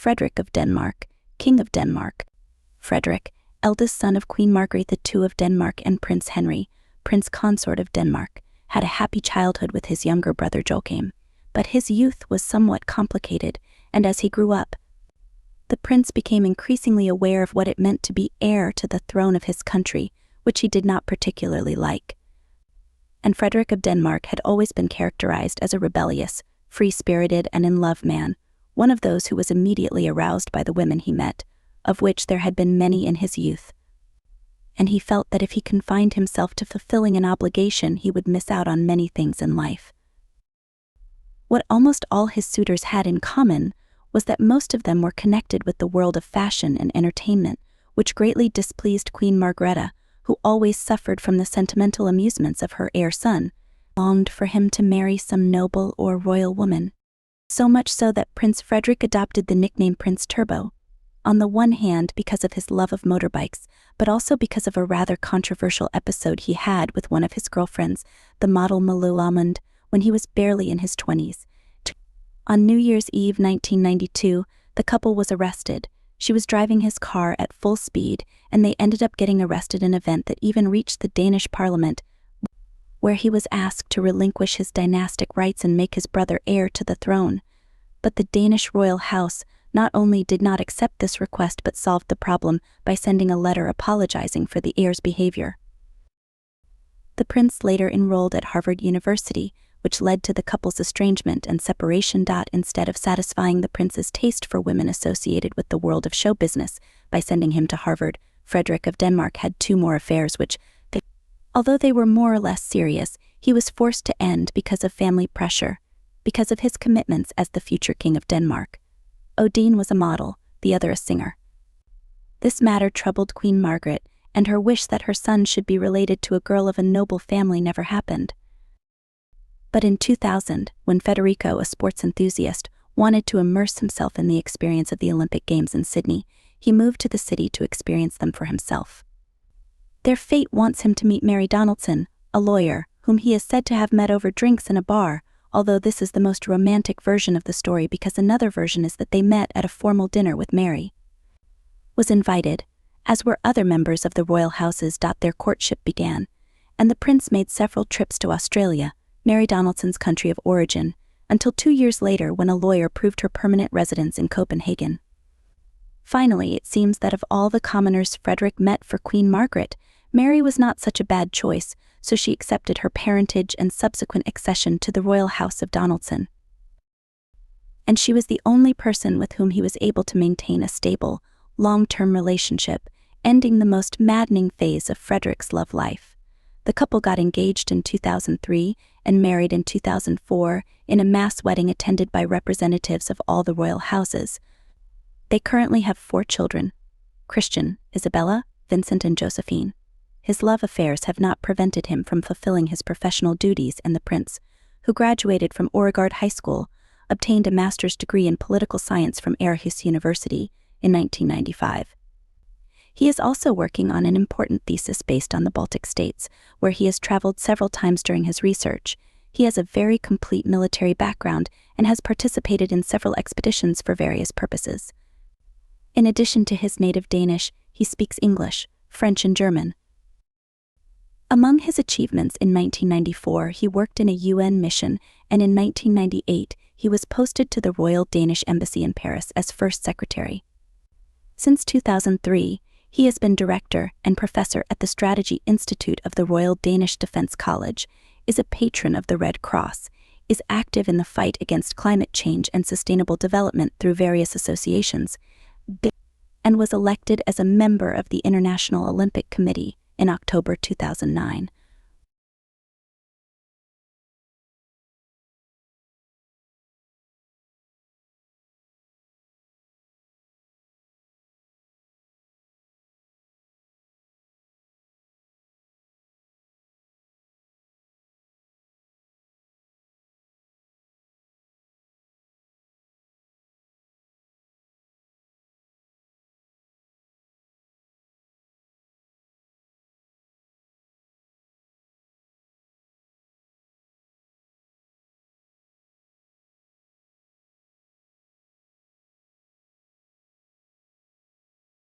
Frederic of Denmark, King of Denmark. Frederik, eldest son of Queen Margarethe II of Denmark and Prince Henry, Prince Consort of Denmark, had a happy childhood with his younger brother Joachim, but his youth was somewhat complicated, and as he grew up, the prince became increasingly aware of what it meant to be heir to the throne of his country, which he did not particularly like. And Frederic of Denmark had always been characterized as a rebellious, free-spirited and in-love man, one of those who was immediately aroused by the women he met, of which there had been many in his youth. And he felt that if he confined himself to fulfilling an obligation, he would miss out on many things in life. What almost all his suitors had in common was that most of them were connected with the world of fashion and entertainment, which greatly displeased Queen Margarethe, who always suffered from the sentimental amusements of her heir son, longed for him to marry some noble or royal woman. So much so that Prince Frederik adopted the nickname Prince Turbo, on the one hand because of his love of motorbikes, but also because of a rather controversial episode he had with one of his girlfriends, the model Malou Lamond, when he was barely in his 20s. On New Year's Eve 1992, the couple was arrested. She was driving his car at full speed, and they ended up getting arrested in an event that even reached the Danish parliament, where he was asked to relinquish his dynastic rights and make his brother heir to the throne. But the Danish royal house not only did not accept this request but solved the problem by sending a letter apologizing for the heir's behavior. The prince later enrolled at Harvard University, which led to the couple's estrangement and separation. Instead of satisfying the prince's taste for women associated with the world of show business by sending him to Harvard, Frederic of Denmark had 2 more affairs which, although they were more or less serious, he was forced to end because of family pressure, because of his commitments as the future King of Denmark. Odine was a model, the other a singer. This matter troubled Queen Margaret, and her wish that her son should be related to a girl of a noble family never happened. But in 2000, when Federico, a sports enthusiast, wanted to immerse himself in the experience of the Olympic Games in Sydney, he moved to the city to experience them for himself. Their fate wants him to meet Mary Donaldson, a lawyer, whom he is said to have met over drinks in a bar, although this is the most romantic version of the story because another version is that they met at a formal dinner with Mary. Was invited, as were other members of the royal houses. Their courtship began, and the prince made several trips to Australia, Mary Donaldson's country of origin, until 2 years later when a lawyer proved her permanent residence in Copenhagen. Finally, it seems that of all the commoners Frederik met for Queen Margaret, Mary was not such a bad choice, so she accepted her parentage and subsequent accession to the royal house of Donaldson. And she was the only person with whom he was able to maintain a stable, long-term relationship, ending the most maddening phase of Frederik's love life. The couple got engaged in 2003 and married in 2004 in a mass wedding attended by representatives of all the royal houses. They currently have 4 children: Christian, Isabella, Vincent and Josephine. His love affairs have not prevented him from fulfilling his professional duties, and the prince, who graduated from Oregaard High School, obtained a master's degree in political science from Aarhus University in 1995. He is also working on an important thesis based on the Baltic states, where he has traveled several times during his research. He has a very complete military background and has participated in several expeditions for various purposes. In addition to his native Danish, he speaks English, French and German. Among his achievements in 1994, he worked in a UN mission, and in 1998, he was posted to the Royal Danish Embassy in Paris as First Secretary. Since 2003, he has been director and professor at the Strategy Institute of the Royal Danish Defence College, is a patron of the Red Cross, is active in the fight against climate change and sustainable development through various associations, and was elected as a member of the International Olympic Committee in October 2009.